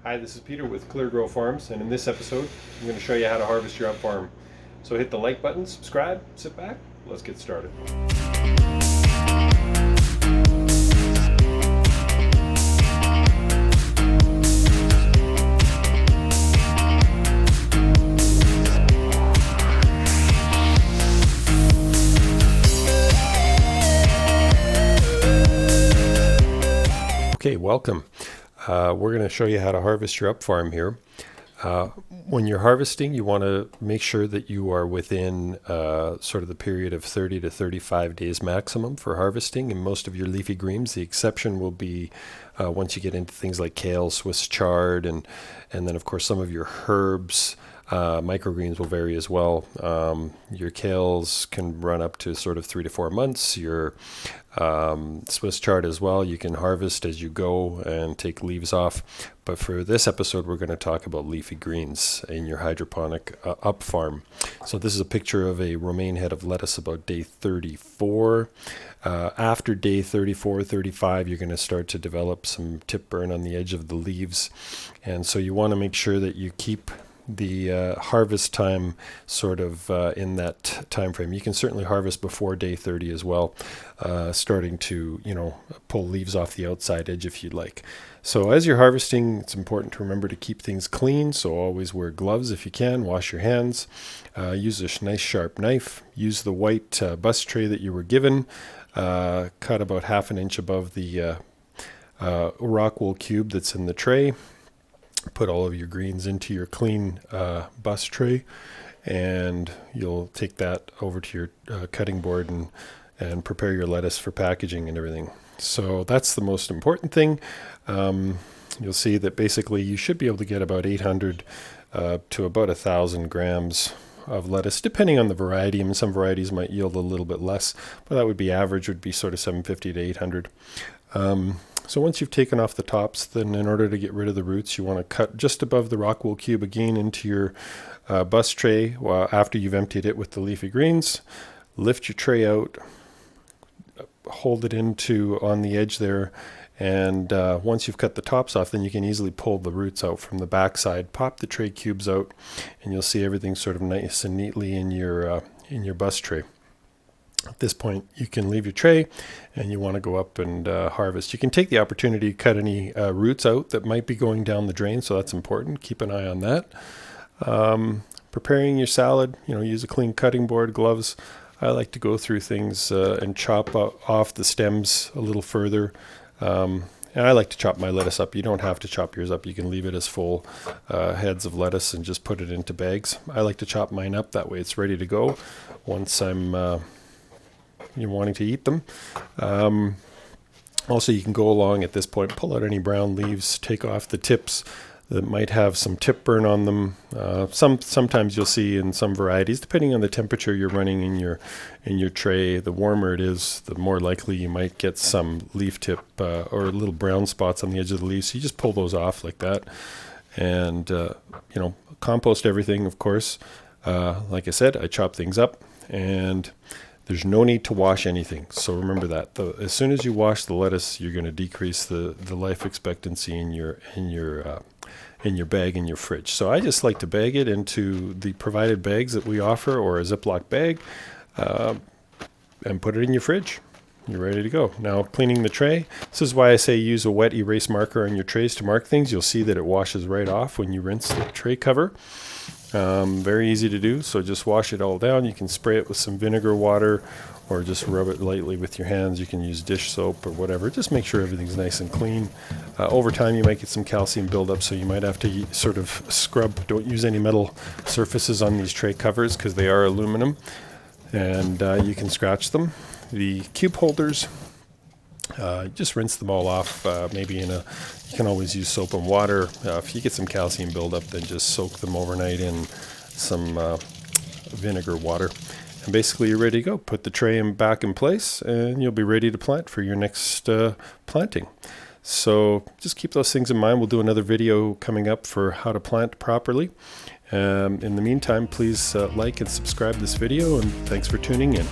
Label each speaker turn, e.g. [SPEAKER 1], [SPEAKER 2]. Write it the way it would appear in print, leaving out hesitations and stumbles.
[SPEAKER 1] Hi, this is Peter with Clear Grow Farms, and in this episode, I'm going to show you how to harvest your UpFarm. So hit the like button, subscribe, sit back, let's get started. Okay, welcome. We're going to show you how to harvest your UpFarm here. When you're harvesting, you want to make sure that you are within sort of the period of 30 to 35 days maximum for harvesting in most of your leafy greens. The exception will be once you get into things like kale, Swiss chard, and then of course some of your herbs. Microgreens will vary as well. Your kales can run up to sort of 3 to 4 months. Your Swiss chard as well, you can harvest as you go and take leaves off. But for this episode, we're going to talk about leafy greens in your hydroponic UpFarm. So this is a picture of a romaine head of lettuce about day 34. After day 34, 35, you're going to start to develop some tip burn on the edge of the leaves. And so you want to make sure that you keep the harvest time sort of in that time frame. You can certainly harvest before day 30 as well, starting to pull leaves off the outside edge if you'd like. So as you're harvesting, it's important to remember to keep things clean, so always wear gloves if you can, wash your hands, use a nice sharp knife, use the white bus tray that you were given, cut about 1/2 inch above the rock wool cube that's in the tray. Put all of your greens into your clean bus tray, and you'll take that over to your cutting board and prepare your lettuce for packaging and everything. So that's the most important thing. You'll see that basically you should be able to get about 800 to about 1,000 grams of lettuce, depending on the variety. I mean, some varieties might yield a little bit less, but that would be average, would be sort of 750 to 800. So once you've taken off the tops, then in order to get rid of the roots, you want to cut just above the rock wool cube again into your bus tray after you've emptied it with the leafy greens. Lift your tray out, hold it into on the edge there, and once you've cut the tops off, then you can easily pull the roots out from the back side. Pop the tray cubes out, and you'll see everything sort of nice and neatly in your bus tray. At this point, you can leave your tray and you want to go up and harvest. You can take the opportunity to cut any roots out that might be going down the drain, so that's important. Keep an eye on that. Preparing your salad, use a clean cutting board, gloves. I like to go through things and chop off the stems a little further. And I like to chop my lettuce up. You don't have to chop yours up. You can leave it as full heads of lettuce and just put it into bags. I like to chop mine up. That way it's ready to go once I'm you're wanting to eat them. Also, you can go along at this point, pull out any brown leaves, take off the tips that might have some tip burn on them. Sometimes you'll see in some varieties, depending on the temperature you're running in your tray, the warmer it is, the more likely you might get some leaf tip or little brown spots on the edge of the leaves. So you just pull those off like that, and compost everything, of course. Like I said, I chop things up, and there's no need to wash anything. So remember that. As soon as you wash the lettuce, you're going to decrease the life expectancy in your bag in your fridge. So I just like to bag it into the provided bags that we offer, or a Ziploc bag, and put it in your fridge. You're ready to go. Now, cleaning the tray. This is why I say use a wet erase marker on your trays to mark things. You'll see that it washes right off when you rinse the tray cover. Very easy to do, so just wash it all down. You can spray it with some vinegar water or just rub it lightly with your hands. You can use dish soap or whatever. Just make sure everything's nice and clean. Over time, you might get some calcium buildup, so you might have to sort of scrub. Don't use any metal surfaces on these tray covers because they are aluminum, and you can scratch them. The cube holders, just rinse them all off. You can always use soap and water. If you get some calcium buildup, then just soak them overnight in some vinegar water. And basically you're ready to go. Put the tray back in place, and you'll be ready to plant for your next planting. So just keep those things in mind. We'll do another video coming up for how to plant properly. In the meantime, please like and subscribe this video, and thanks for tuning in.